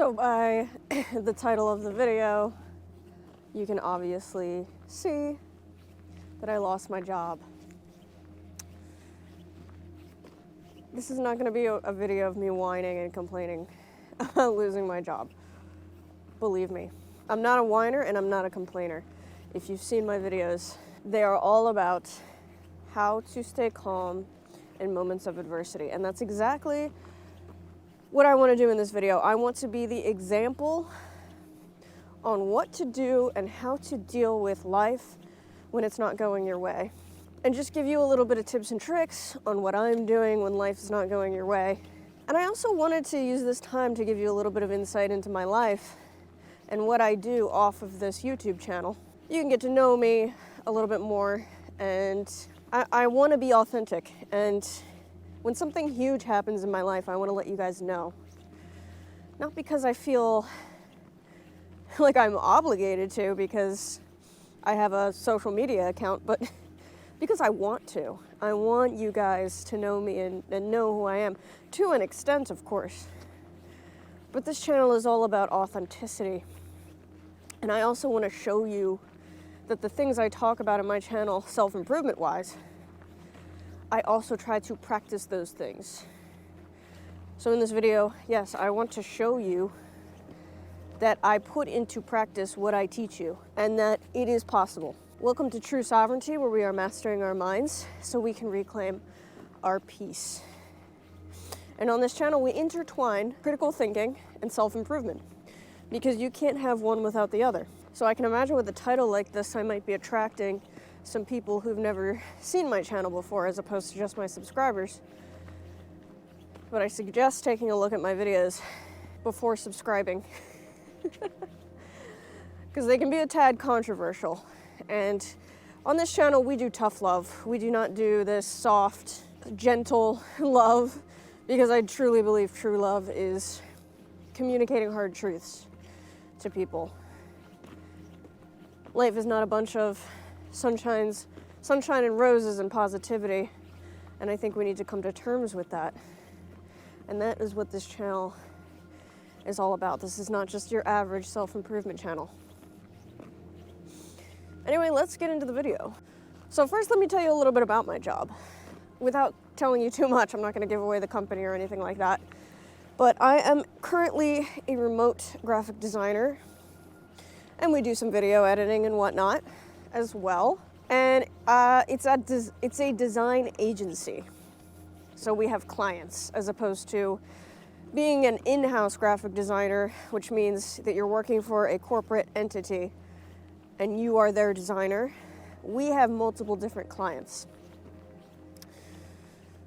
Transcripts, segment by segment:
So by the title of the video, you can obviously see that I lost my job. This is not going to be a video of me whining and complaining about losing my job. Believe me, I'm not a whiner and I'm not a complainer. If you've seen my videos, they are all about how to stay calm in moments of adversity. And that's exactly what I want to do in this video. I want to be the example on what to do and how to deal with life when it's not going your way. And just give you a little bit of tips and tricks on what I'm doing when life is not going your way. And I also wanted to use this time to give you a little bit of insight into my life and what I do off of this YouTube channel. You can get to know me a little bit more, and I want to be authentic. And when something huge happens in my life, I want to let you guys know. Not because I feel like I'm obligated to because I have a social media account, but because I want to. I want you guys to know me and know who I am, to an extent, of course. But this channel is all about authenticity. And I also want to show you that the things I talk about in my channel, self-improvement wise, I also try to practice those things. So in this video, yes, I want to show you that I put into practice what I teach you and that it is possible. Welcome to True Sovereignty, where we are mastering our minds so we can reclaim our peace. And on this channel, we intertwine critical thinking and self-improvement because you can't have one without the other. So I can imagine with a title like this, I might be attracting some people who've never seen my channel before as opposed to just my subscribers. But I suggest taking a look at my videos before subscribing because they can be a tad controversial. And on this channel, we do tough love. We do not do this soft, gentle love because I truly believe true love is communicating hard truths to people. Life is not a bunch of sunshine and roses and positivity, and I think we need to come to terms with that. And that is what this channel is all about. This is not just your average self-improvement channel. Anyway, let's get into the video. So first, let me tell you a little bit about my job. Without telling you too much, I'm not going to give away the company or anything like that. But I am currently a remote graphic designer, and we do some video editing and whatnot as well. And it's a design agency. So we have clients as opposed to being an in-house graphic designer, which means that you're working for a corporate entity and you are their designer. We have multiple different clients.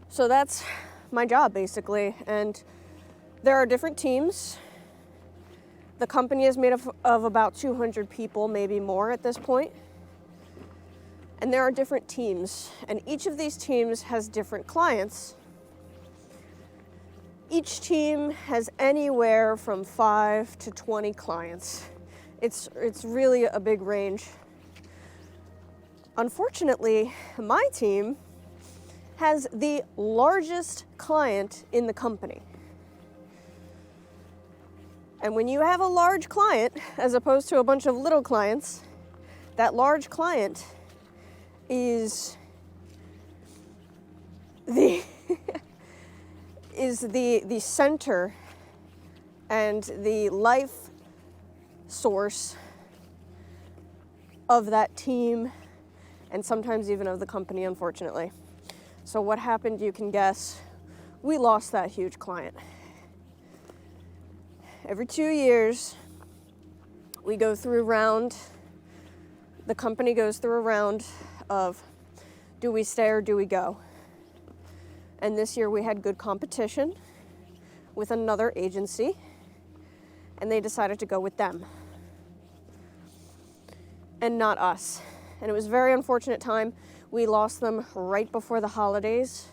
So that's my job basically. And there are different teams. The company is made of about 200 people, maybe more at this point. And there are different teams, and each of these teams has different clients. Each team has anywhere from 5 to 20 clients. It's really a big range. Unfortunately, my team has the largest client in the company. And when you have a large client, as opposed to a bunch of little clients, that large client is the the center and the life source of that team and sometimes even of the company, unfortunately. So what happened, you can guess. We lost that huge client. Every 2 years, we go through a round, the company goes through a round of do we stay or do we go? And this year we had good competition with another agency, and they decided to go with them and not us. And it was a very unfortunate time. We lost them right before the holidays.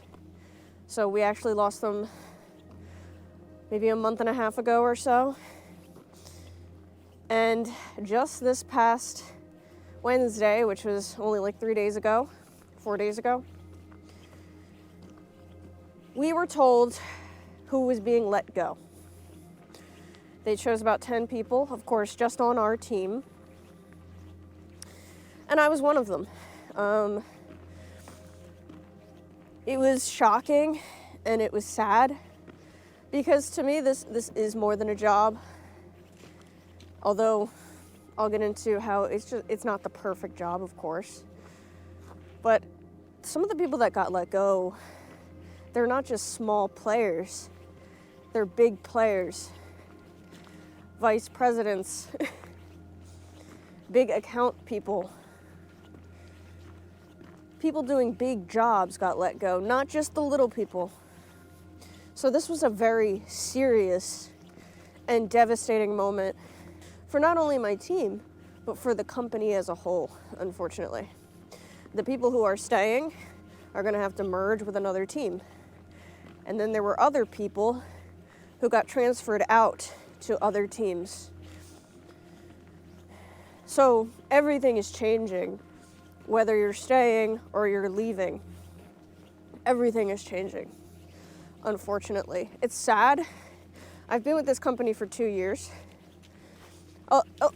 So we actually lost them maybe a month and a half ago or so. And just this past Wednesday, which was only like 4 days ago, we were told who was being let go. They chose about 10 people, of course, just on our team. And I was one of them. It was shocking and it was sad because to me this is more than a job. Although I'll get into how it's not the perfect job, of course. But some of the people that got let go, they're not just small players. They're big players. Vice presidents, big account people. People doing big jobs got let go, not just the little people. So this was a very serious and devastating moment for not only my team, but for the company as a whole, unfortunately. The people who are staying are going to have to merge with another team. And then there were other people who got transferred out to other teams. So everything is changing, whether you're staying or you're leaving. Everything is changing, unfortunately. It's sad. I've been with this company for 2 years.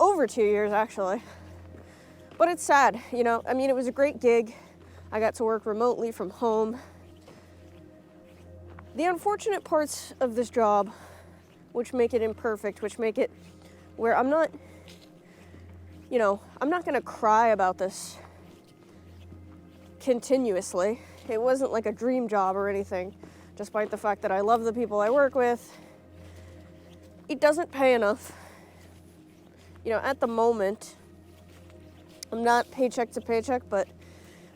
Over 2 years, actually. But it's sad, you know. I mean, it was a great gig. I got to work remotely from home. The unfortunate parts of this job, which make it imperfect, which make it where I'm not, you know, I'm not going to cry about this continuously. It wasn't like a dream job or anything, despite the fact that I love the people I work with. It doesn't pay enough. You know, at the moment, I'm not paycheck to paycheck, but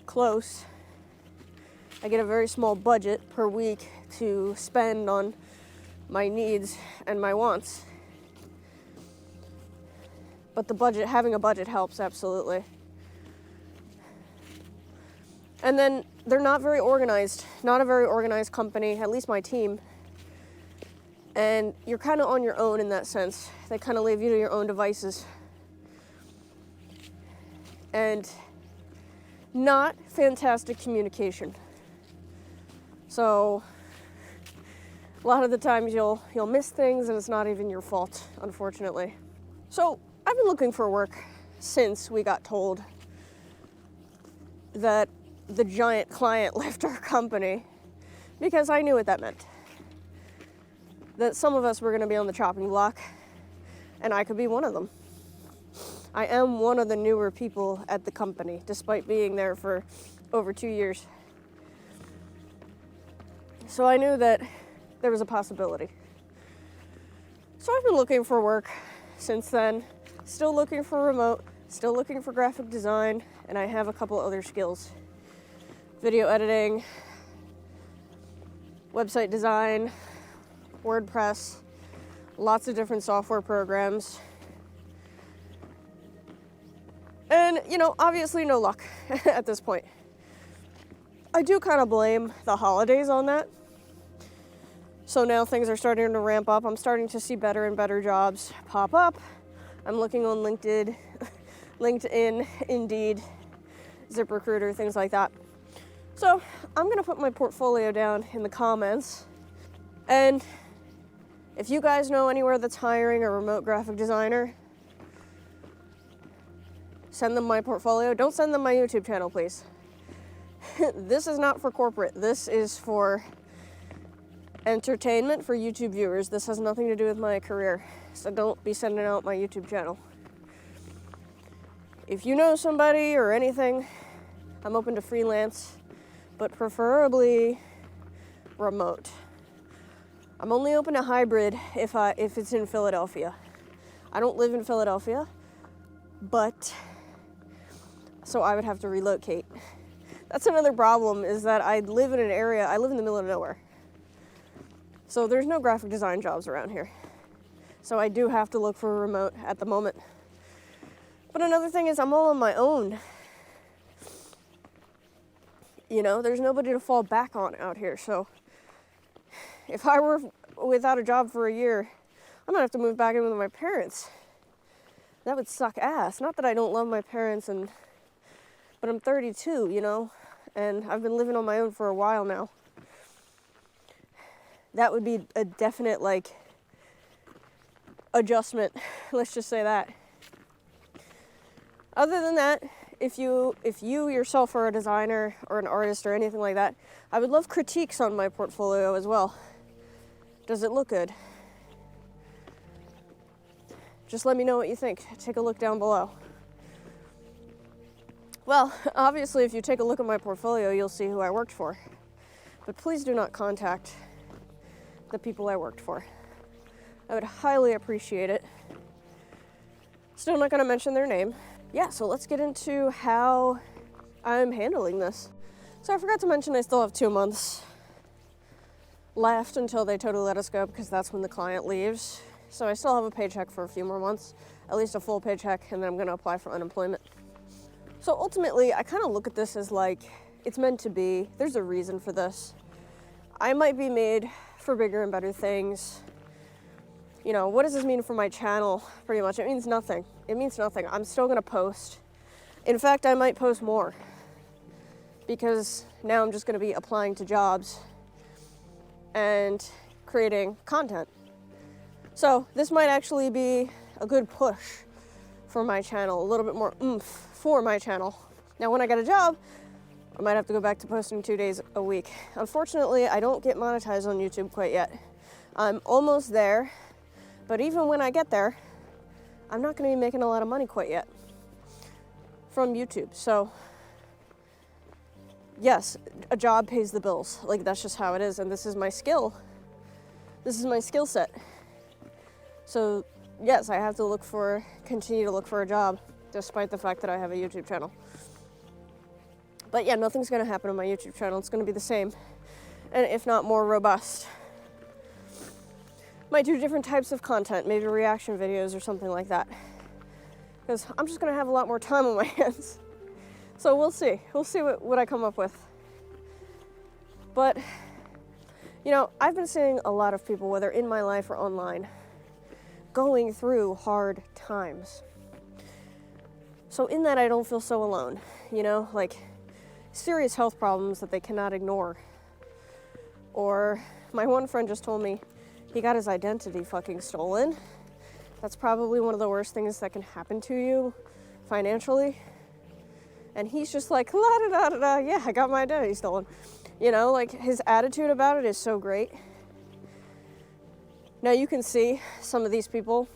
close. I get a very small budget per week to spend on my needs and my wants. But having a budget helps, absolutely. And then they're not very organized, not a very organized company, at least my team. And you're kind of on your own in that sense. They kind of leave you to your own devices. And not fantastic communication. So a lot of the times you'll miss things and it's not even your fault, unfortunately. So I've been looking for work since we got told that the giant client left our company, because I knew what that meant. That some of us were going to be on the chopping block, and I could be one of them. I am one of the newer people at the company, despite being there for over 2 years. So I knew that there was a possibility. So I've been looking for work since then, still looking for remote, still looking for graphic design, and I have a couple other skills. Video editing, website design, WordPress, lots of different software programs. And, you know, obviously no luck at this point. I do kind of blame the holidays on that. So now things are starting to ramp up. I'm starting to see better and better jobs pop up. I'm looking on LinkedIn, Indeed, ZipRecruiter, things like that. So I'm going to put my portfolio down in the comments. And if you guys know anywhere that's hiring a remote graphic designer, send them my portfolio. Don't send them my YouTube channel, please. This is not for corporate. This is for entertainment for YouTube viewers. This has nothing to do with my career. So don't be sending out my YouTube channel. If you know somebody or anything, I'm open to freelance, but preferably remote. I'm only open to hybrid if it's in Philadelphia. I don't live in Philadelphia, but so I would have to relocate. That's another problem, is that I live in an area, I live in the middle of nowhere. So there's no graphic design jobs around here. So I do have to look for a remote at the moment. But another thing is I'm all on my own. You know, there's nobody to fall back on out here. So if I were without a job for a year, I'm gonna have to move back in with my parents. That would suck ass. Not that I don't love my parents, but I'm 32, you know, and I've been living on my own for a while now. That would be a definite, like, adjustment. Let's just say that. Other than that, if you yourself are a designer or an artist or anything like that, I would love critiques on my portfolio as well. Does it look good? Just let me know what you think. Take a look down below. Well, obviously, if you take a look at my portfolio, you'll see who I worked for. But please do not contact the people I worked for. I would highly appreciate it. Still not going to mention their name. Yeah, so let's get into how I'm handling this. So I forgot to mention I still have 2 months left until they totally let us go, because that's when the client leaves. So I still have a paycheck for a few more months, at least a full paycheck, and then I'm going to apply for unemployment. So ultimately, I kind of look at this as like, it's meant to be. There's a reason for this. I might be made for bigger and better things. You know, what does this mean for my channel? Pretty much, it means nothing. It means nothing. I'm still gonna post. In fact, I might post more, because now I'm just gonna be applying to jobs and creating content. So this might actually be a good push for my channel, a little bit more oomph for my channel. Now, when I get a job, I might have to go back to posting 2 days a week. Unfortunately, I don't get monetized on YouTube quite yet. I'm almost there, but even when I get there, I'm not going to be making a lot of money quite yet from YouTube. So yes, a job pays the bills. Like, that's just how it is, and this is my skill. This is my skill set. So yes, I have to continue to look for a job, despite the fact that I have a YouTube channel. But yeah, nothing's gonna happen on my YouTube channel. It's gonna be the same, and if not more robust. Might do different types of content, maybe reaction videos or something like that, because I'm just gonna have a lot more time on my hands. So we'll see. We'll see what I come up with. But, you know, I've been seeing a lot of people, whether in my life or online, going through hard times. So in that, I don't feel so alone, you know, like serious health problems that they cannot ignore. Or my one friend just told me he got his identity fucking stolen. That's probably one of the worst things that can happen to you financially. And he's just like, la da da da da, yeah, I got my identity stolen. You know, like, his attitude about it is so great. Now you can see some of these people,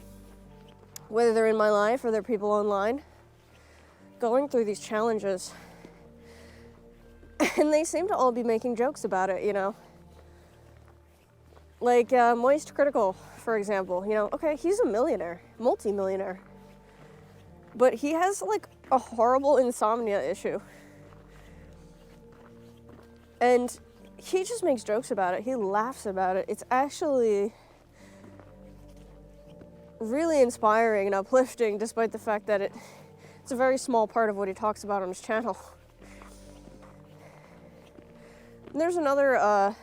whether they're in my life or they're people online, going through these challenges. And they seem to all be making jokes about it, you know. Like Moist Critical, for example, you know, okay, he's a millionaire, multi-millionaire. But he has like a horrible insomnia issue. And he just makes jokes about it. He laughs about it. It's actually really inspiring and uplifting, despite the fact that it's a very small part of what he talks about on his channel. And there's another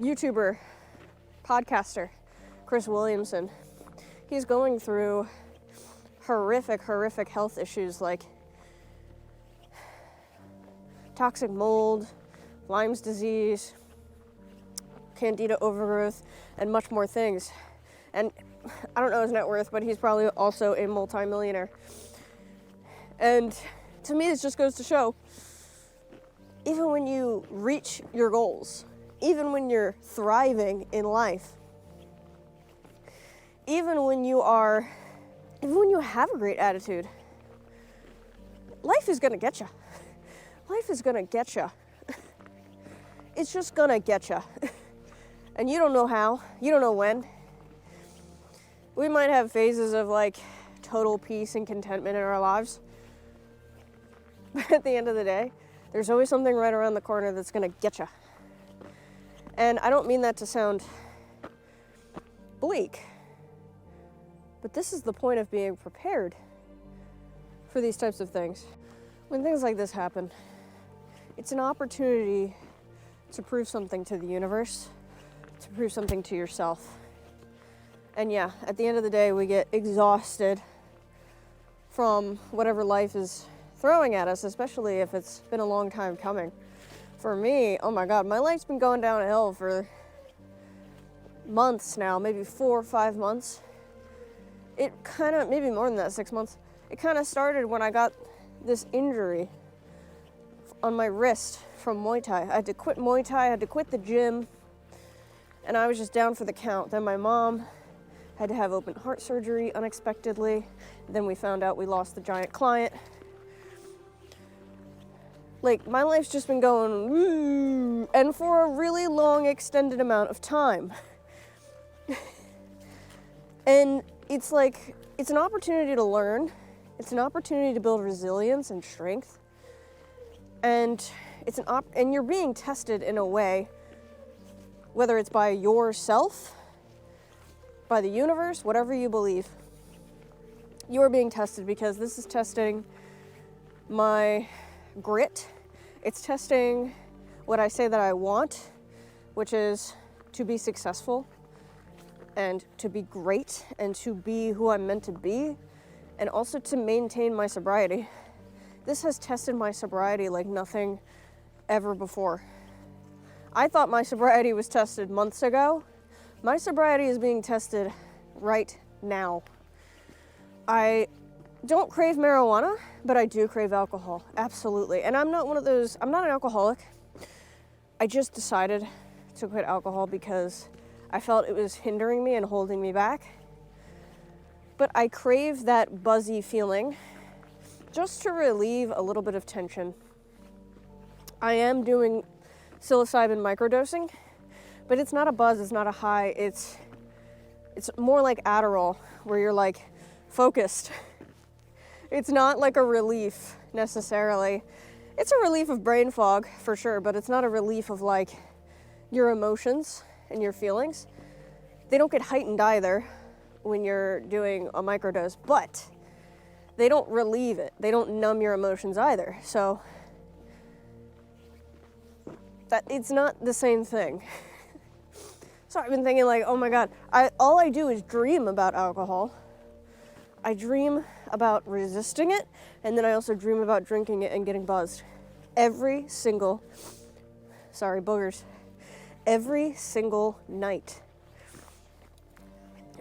YouTuber, podcaster, Chris Williamson. He's going through horrific health issues like toxic mold, Lyme's disease, candida overgrowth, and much more things. And I don't know his net worth, but he's probably also a multi-millionaire. And to me, this just goes to show, even when you reach your goals, even when you're thriving in life, even when you have a great attitude, life is gonna get you. Life is gonna get you. It's just gonna get you. And you don't know how, you don't know when. We might have phases of like total peace and contentment in our lives. But at the end of the day, there's always something right around the corner that's gonna get you. And I don't mean that to sound bleak, but this is the point of being prepared for these types of things. When things like this happen, it's an opportunity to prove something to the universe, to prove something to yourself. And yeah, at the end of the day, we get exhausted from whatever life is throwing at us, especially if it's been a long time coming. For me, oh my God, my life's been going downhill for months now, maybe 4 or 5 months. It kind of, maybe more than that, 6 months. It kind of started when I got this injury on my wrist from Muay Thai. I had to quit Muay Thai, I had to quit the gym, and I was just down for the count. Then my mom had to have open heart surgery unexpectedly. Then we found out we lost the giant client. Like, my life's just been going, woo, and for a really long, extended amount of time. And it's like, it's an opportunity to learn. It's an opportunity to build resilience and strength. And and you're being tested in a way, whether it's by yourself, by the universe, whatever you believe. You are being tested because this is testing my grit. It's testing what I say that I want, which is to be successful and to be great and to be who I'm meant to be, and also to maintain my sobriety. This has tested my sobriety like nothing ever before. I thought my sobriety was tested months ago. My sobriety is being tested right now. I don't crave marijuana, but I do crave alcohol, absolutely. And I'm not an alcoholic. I just decided to quit alcohol because I felt it was hindering me and holding me back. But I crave that buzzy feeling just to relieve a little bit of tension. I am doing psilocybin microdosing, but it's not a buzz, it's not a high, it's more like Adderall, where you're like focused. It's not like a relief necessarily. It's a relief of brain fog for sure, but it's not a relief of like your emotions and your feelings. They don't get heightened either when you're doing a microdose, but they don't relieve it. They don't numb your emotions either. So that it's not the same thing. So I've been thinking like, oh my God, all I do is dream about alcohol. I dream about resisting it, and then I also dream about drinking it and getting buzzed. Every single night.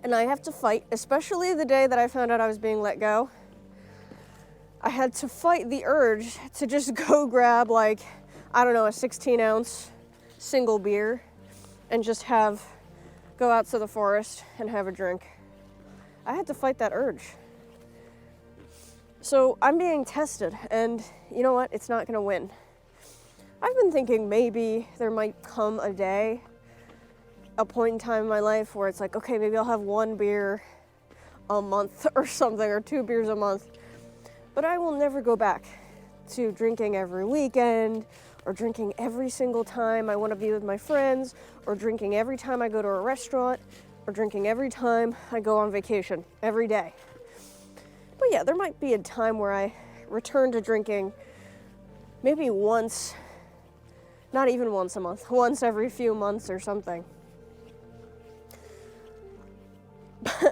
And I have to fight, especially the day that I found out I was being let go. I had to fight the urge to just go grab like, I don't know, a 16-ounce single beer and just go out to the forest and have a drink. I had to fight that urge. So I'm being tested, and you know what? It's not gonna win. I've been thinking maybe there might come a point in time in my life where it's like, okay, maybe I'll have 1 beer a month or something, or 2 beers a month. But I will never go back to drinking every weekend, or drinking every single time I want to be with my friends, or drinking every time I go to a restaurant, or drinking every time I go on vacation, every day. But yeah, there might be a time where I return to drinking maybe once, not even once a month, once every few months or something.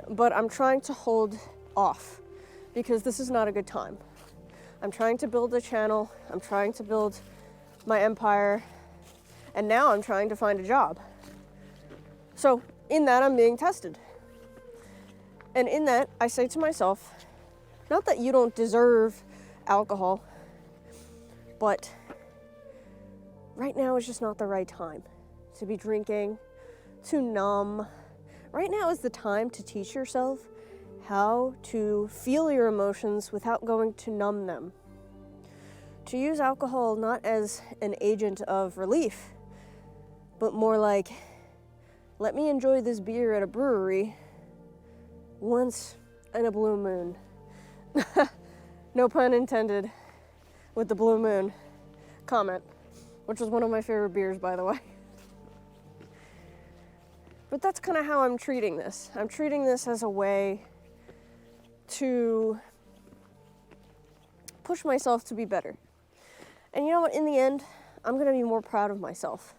But I'm trying to hold off because this is not a good time. I'm trying to build a channel, I'm trying to build my empire, and now I'm trying to find a job. So in that, I'm being tested. And in that, I say to myself, not that you don't deserve alcohol, but right now is just not the right time to be drinking, to numb. Right now is the time to teach yourself how to feel your emotions without going to numb them. To use alcohol not as an agent of relief, but more like, let me enjoy this beer at a brewery once in a blue moon. No pun intended with the blue moon comment, which was one of my favorite beers, by the way. But that's kind of how I'm treating this. I'm treating this as a way to push myself to be better. And you know what? In the end, I'm going to be more proud of myself.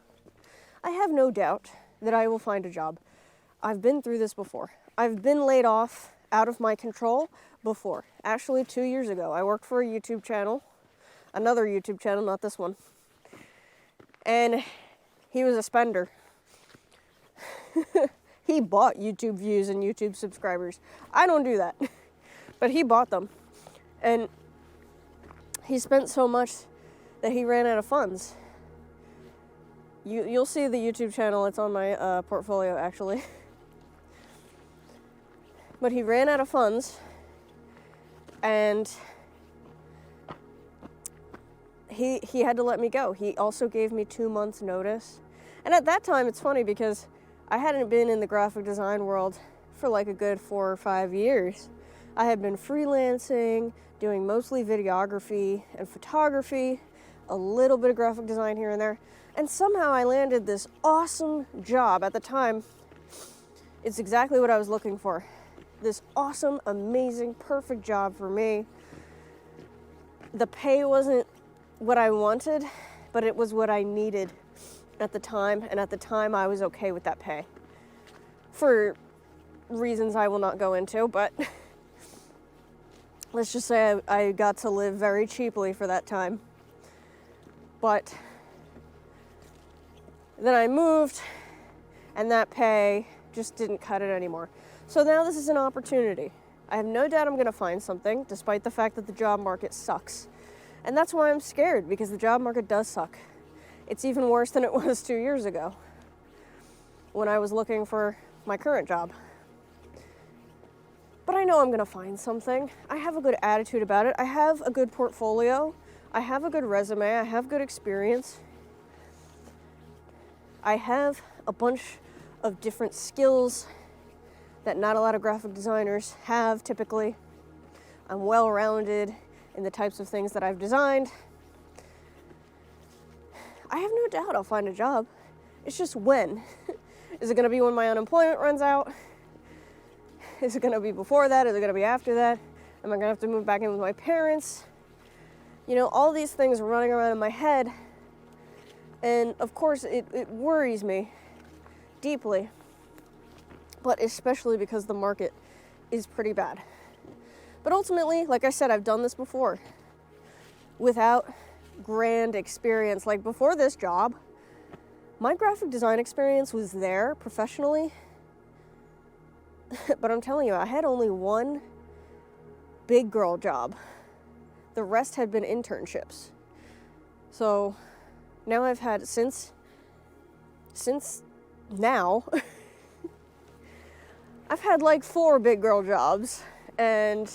I have no doubt that I will find a job. I've been through this before. I've been laid off out of my control before. Actually, 2 years ago, I worked for a YouTube channel, another YouTube channel, not this one. And he was a spender. He bought YouTube views and YouTube subscribers. I don't do that. But he bought them. And he spent so much that he ran out of funds. You'll see the YouTube channel. It's on my portfolio, actually. But he ran out of funds, and he had to let me go. He also gave me 2 months notice. And at that time, it's funny because I hadn't been in the graphic design world for like a good 4 or 5 years. I had been freelancing, doing mostly videography and photography, a little bit of graphic design here and there. And somehow I landed this awesome job. At the time, it's exactly what I was looking for. This awesome, amazing, perfect job for me. The pay wasn't what I wanted, but it was what I needed at the time. And at the time, I was okay with that pay. For reasons I will not go into, but let's just say I got to live very cheaply for that time. But then I moved, and that pay just didn't cut it anymore. So now this is an opportunity. I have no doubt I'm going to find something, despite the fact that the job market sucks. And that's why I'm scared, because the job market does suck. It's even worse than it was 2 years ago, when I was looking for my current job. But I know I'm going to find something. I have a good attitude about it. I have a good portfolio. I have a good resume. I have good experience. I have a bunch of different skills that not a lot of graphic designers have typically. I'm well-rounded in the types of things that I've designed. I have no doubt I'll find a job. It's just when. Is it going to be when my unemployment runs out? Is it going to be before that? Is it going to be after that? Am I going to have to move back in with my parents? You know, all these things are running around in my head. And of course, it worries me deeply. But especially because the market is pretty bad. But ultimately, like I said, I've done this before without grand experience. Like before this job, my graphic design experience was there professionally. But I'm telling you, I had only one big girl job. The rest had been internships. So now I've had, since now, I've had like 4 big girl jobs and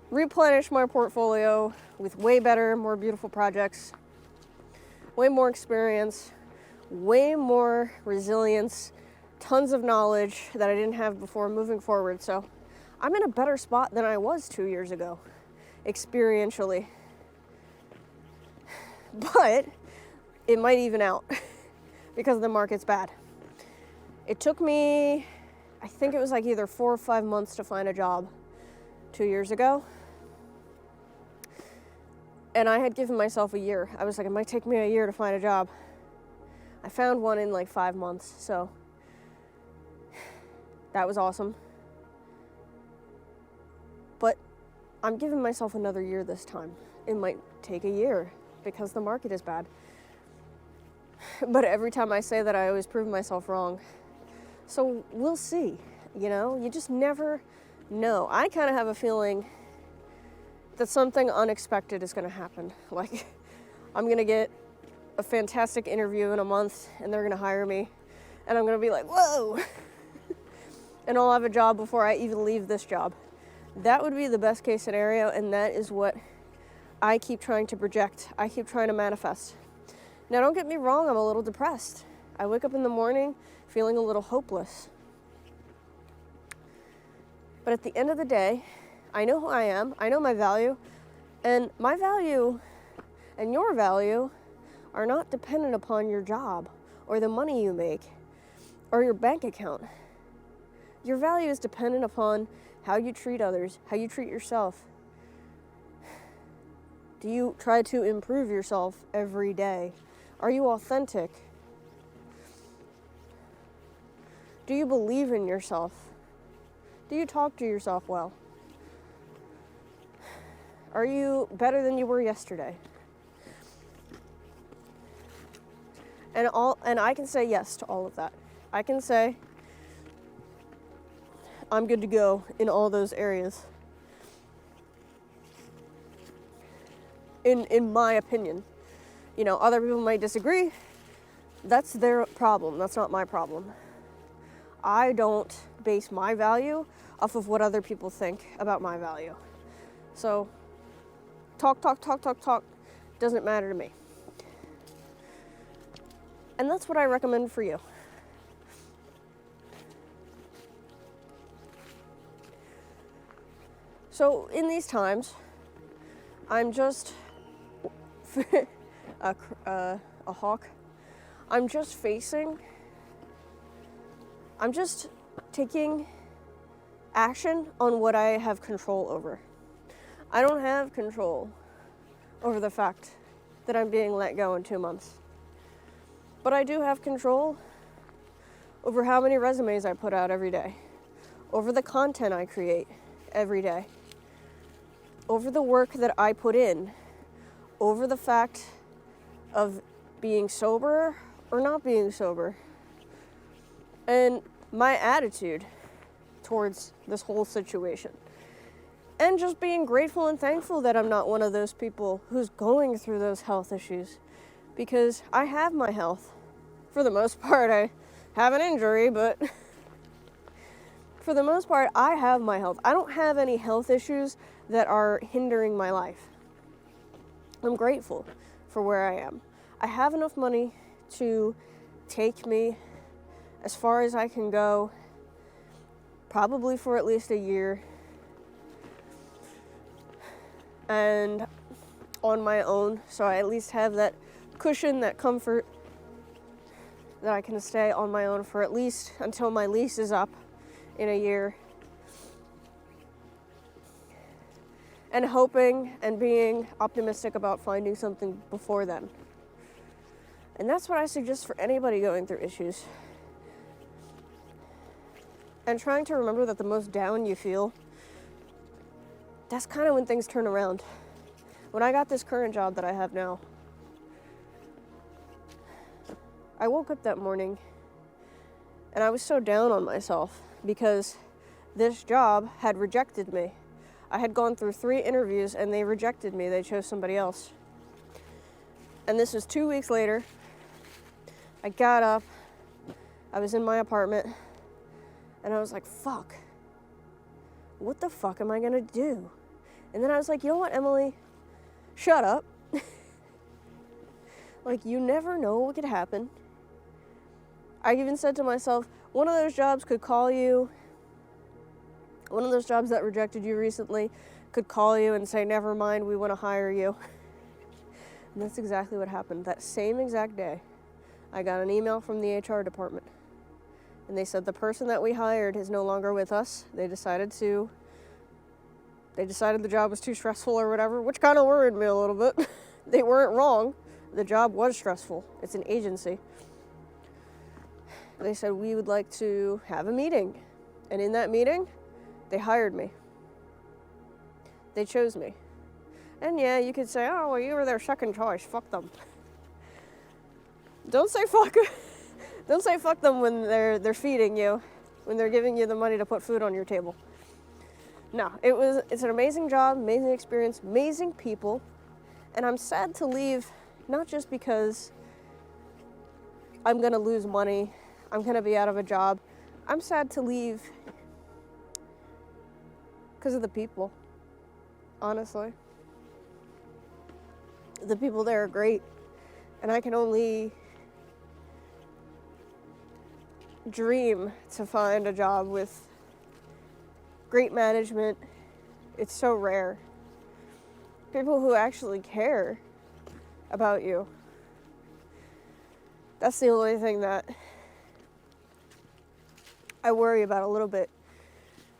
replenished my portfolio with way better, more beautiful projects, way more experience, way more resilience, tons of knowledge that I didn't have before moving forward. So I'm in a better spot than I was 2 years ago, experientially. But it might even out because the market's bad. It took me, I think it was like either 4 or 5 months to find a job 2 years ago. And I had given myself a year. I was like, it might take me a year to find a job. I found one in like 5 months, so that was awesome. But I'm giving myself another year this time. It might take a year because the market is bad. But every time I say that, I always prove myself wrong. So we'll see, you know? You just never know. I kind of have a feeling that something unexpected is going to happen. Like, I'm going to get a fantastic interview in a month, and they're going to hire me. And I'm going to be like, whoa! And I'll have a job before I even leave this job. That would be the best case scenario, and that is what I keep trying to project. I keep trying to manifest. Now, don't get me wrong, I'm a little depressed. I wake up in the morning feeling a little hopeless. But at the end of the day, I know who I am, I know my value, and my value and your value are not dependent upon your job or the money you make or your bank account. Your value is dependent upon how you treat others, how you treat yourself. Do you try to improve yourself every day? Are you authentic? Do you believe in yourself? Do you talk to yourself well? Are you better than you were yesterday? And I can say yes to all of that. I can say I'm good to go in all those areas. In my opinion. You know, other people might disagree. That's their problem. That's not my problem. I don't base my value off of what other people think about my value. So, talk doesn't matter to me. And that's what I recommend for you. So, in these times, I'm just a hawk. I'm just taking action on what I have control over. I don't have control over the fact that I'm being let go in 2 months. But I do have control over how many resumes I put out every day, over the content I create every day, over the work that I put in, over the fact of being sober or not being sober, and my attitude towards this whole situation. And just being grateful and thankful that I'm not one of those people who's going through those health issues, because I have my health. For the most part, I have an injury, but for the most part, I have my health. I don't have any health issues that are hindering my life. I'm grateful for where I am. I have enough money to take me as far as I can go, probably for at least a year, and on my own, so I at least have that cushion, that comfort, that I can stay on my own for at least until my lease is up in a year. And hoping and being optimistic about finding something before then. And that's what I suggest for anybody going through issues. And trying to remember that the most down you feel, that's kind of when things turn around. When I got this current job that I have now, I woke up that morning and I was so down on myself because this job had rejected me. I had gone through 3 interviews and they rejected me. They chose somebody else. And this was 2 weeks later. I got up, I was in my apartment, and I was like, fuck, what the fuck am I gonna do? And then I was like, you know what, Emily? Shut up. Like, you never know what could happen. I even said to myself, one of those jobs could call you, one of those jobs that rejected you recently could call you and say, never mind, we want to hire you. And that's exactly what happened. That same exact day, I got an email from the HR department. And they said the person that we hired is no longer with us. They decided the job was too stressful or whatever, which kind of worried me a little bit. They weren't wrong. The job was stressful. It's an agency. They said, we would like to have a meeting. And in that meeting, they hired me. They chose me. And yeah, you could say, oh, well, you were their second choice. Fuck them. Don't say fuck. Don't say fuck them when they're feeding you, when they're giving you the money to put food on your table. No, it's an amazing job, amazing experience, amazing people. And I'm sad to leave, not just because I'm gonna lose money, I'm gonna be out of a job. I'm sad to leave because of the people, honestly. The people there are great, and I can only dream to find a job with great management. It's so rare. People who actually care about you. That's the only thing that I worry about a little bit.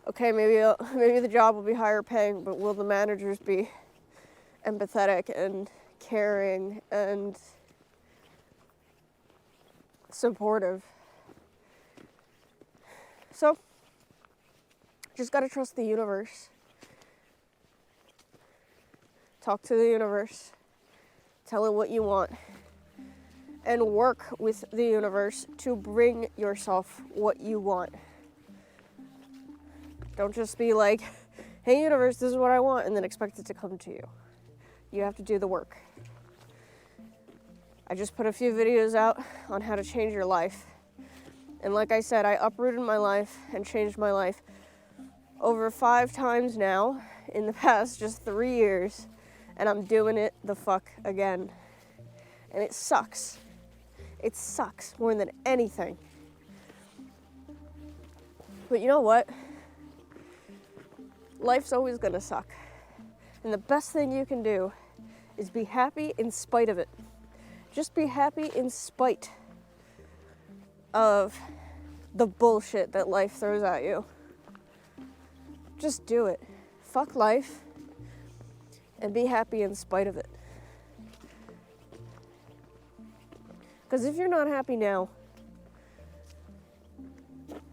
Okay, maybe the job will be higher paying, but will the managers be empathetic and caring and supportive? So, just gotta trust the universe. Talk to the universe. Tell it what you want. and work with the universe to bring yourself what you want. Don't just be like, hey universe, this is what I want, and then expect it to come to you. You have to do the work. I just put a few videos out on how to change your life. And like I said, I uprooted my life and changed my life over 5 times now in the past just 3 years. And I'm doing it the fuck again. And it sucks. It sucks more than anything. But you know what? Life's always gonna suck. And the best thing you can do is be happy in spite of it. Just be happy in spite of the bullshit that life throws at you. Just do it. Fuck life and be happy in spite of it. Because if you're not happy now,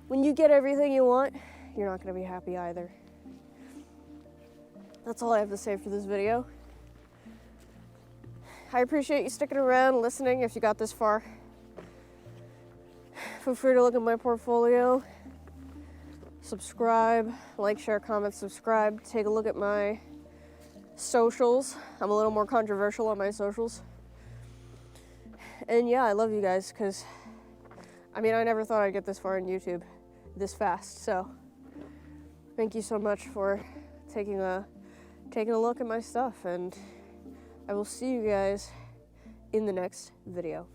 when you get everything you want, you're not going to be happy either. That's all I have to say for this video. I appreciate you sticking around, listening if you got this far. Feel free to look at my portfolio, subscribe, like, share, comment, subscribe. Take a look at my socials. I'm a little more controversial on my socials. And yeah, I love you guys because, I mean, I never thought I'd get this far on YouTube this fast. So thank you so much for taking a look at my stuff, and I will see you guys in the next video.